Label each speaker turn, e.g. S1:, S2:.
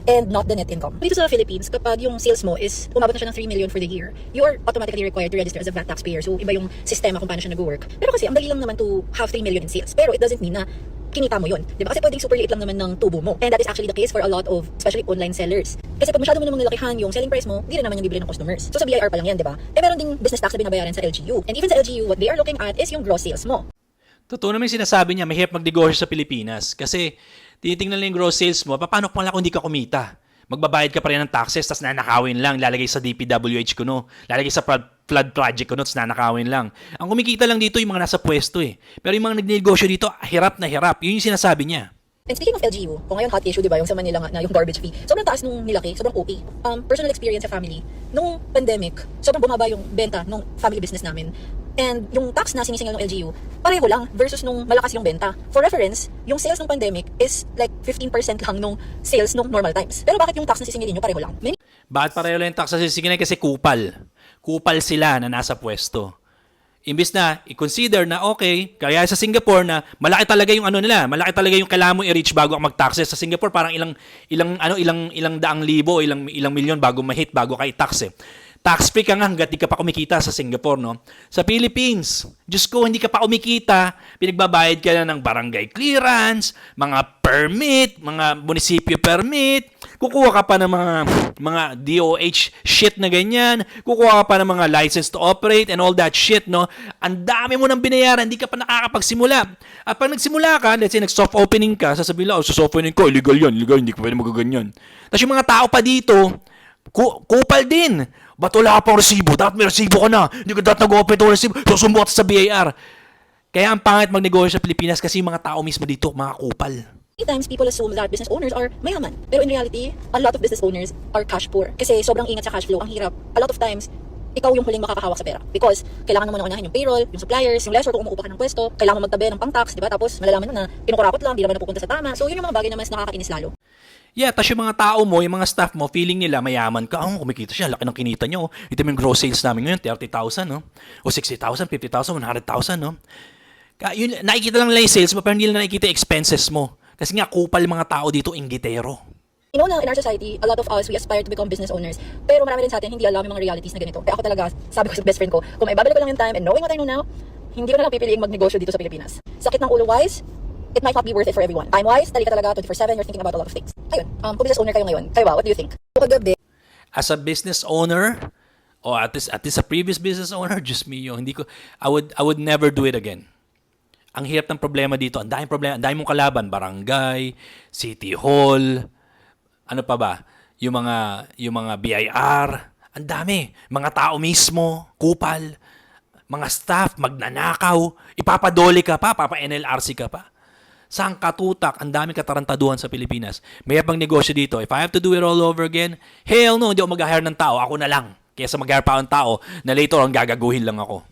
S1: and not the net income. Dito sa Philippines, kapag yung sales mo is umabot na siya ng 3 million for the year, you are automatically required to register as a VAT taxpayer. So, iba yung sistema kung paano siya nag-work. Pero kasi, ang dali lang naman to have 3 million in sales. Pero it doesn't mean na kinita mo yun. Diba? Kasi pwedeng super liit lang naman ng tubo mo. And that is actually the case for a lot of, especially online sellers. Kasi pag masyado mo namang nilakihan yung selling price mo, hindi rin naman yung bibili ng customers. So sa BIR pa lang yan, diba? Eh meron ding business tax na binabayaran sa LGU. And even sa LGU, what they are looking at is yung gross sales mo.
S2: Totoo naman yung sinasabi niya, mahirap magnegosyo sa Pilipinas. Kasi tinitingnan lang yung gross sales mo, paano pala kung hindi ka kumita? Magbabayad ka pa rin ng taxes, tapos nanakawin lang, lalagay sa DPWH ko, no? Lalagay sa flood project ko, no? Tapos nanakawin lang. Ang kumikita lang dito yung mga nasa pwesto eh. Pero yung mga nagnegosyo dito, hirap na hirap. Yun yung sinasabi niya.
S1: And speaking of LGU, kung ngayon hot issue, di ba, yung sa Manila nga na yung garbage fee, sobrang taas nung nilaki, sobrang OP. Personal experience sa family, nung pandemic, sobrang bumaba yung benta nung family business namin. And yung tax na sinisingil ng LGU, pareho lang versus nung malakas yung benta. For reference, yung sales ng pandemic is like 15% lang nung sales nung normal times. Pero bakit yung tax na sisingilin nyo pareho lang?
S2: Bakit pareho lang yung tax na sisingilin? Kasi kupal. Kupal sila na nasa pwesto. Imbis na i-consider na okay, kaya sa Singapore na malaki talaga yung ano nila, malaki talaga yung kailangan mo i-reach bago ka mag-taxes. Sa Singapore parang ilang daang libo, ilang milyon bago ma-hit, bago ka i-tax eh. Tax free ka nga hanggat di ka pa kumikita sa Singapore, no? Sa Philippines, Diyos ko, hindi ka pa kumikita, pinagbabayad ka na ng barangay clearance, mga permit, mga munisipyo permit, kukuha ka pa ng mga DOH shit na ganyan, kukuha ka pa ng mga license to operate and all that shit, no? Ang dami mo nang binayaran, hindi ka pa nakakapagsimula. At pag nagsimula ka, let's say nag-soft opening ka, sasabihin lang, soft opening ko, illegal yan, hindi ka pwede magaganyan. Tapos yung mga tao pa dito, kupal din. Ba't wala ka pang resibo? Dapat may resibo ka na. Hindi ka dapat nag-operate ng resibo. Susumbo ka sa BIR. Kaya ang pangit magnegosyo sa Pilipinas kasi yung mga tao mismo dito, mga kupal.
S1: Many times people assume that business owners are mayaman. Pero in reality, a lot of business owners are cash poor. Kasi sobrang ingat sa cash flow. Ang hirap. A lot of times, ikaw yung huling makakahawak sa pera. Because kailangan mo muna unahin yung payroll, yung suppliers, yung lessor kung umuupa ka ng pwesto, kailangan mo magtabi ng pang-tax, di ba? Tapos malalaman mo na kinukurakot lang, di naman napupunta sa tama. So yun yung mga bagay na mas nakakainis lalo.
S2: Yeah, tas yung mga tao mo, yung mga staff mo, feeling nila mayaman ka. Kumikita siya, laki ng kinita nyo. Ito yung gross sales namin ngayon, 30,000, no? O 60,000, 50,000, 100,000, no? Yun, nakikita lang nila yung sales mo, pero hindi nila nakikita yung expenses mo. Kasi nga, kupal mga tao dito, inggitero.
S1: You know na in our society, a lot of us, we aspire to become business owners. Pero marami rin sa atin, hindi alam yung mga realities na ganito. Kaya ako talaga, sabi ko sa best friend ko, kung may babalik ko lang yung time and knowing what I know now, hindi ko na lang pipiliing magnegosyo dito sa Pilipinas. Sakit ng ulo-wise, it might not be worth it for everyone. Time-wise, tali ka talaga 24/7, you're thinking about a lot of things. Ayun, kung business owner kayo ngayon, kayo ba, what do you think? Kagabi,
S2: As a business owner, or at least a previous business owner, just me, hindi ko, I would never do it again. Ang hirap ng problema dito, ang daming problema, ang daming mong kalaban, barangay, city hall, ano pa ba? Yung mga BIR, ang dami. Mga tao mismo, kupal, mga staff, magnanakaw, ipapadole ka pa, papa-NLRC ka pa. Saan katutak, ang daming katarantaduhan sa Pilipinas. May pang negosyo dito. If I have to do it all over again, hell no, hindi ako mag-hire ng tao, ako na lang. Kaya sa mag-hire pa ang tao, na later on gagaguhin lang ako.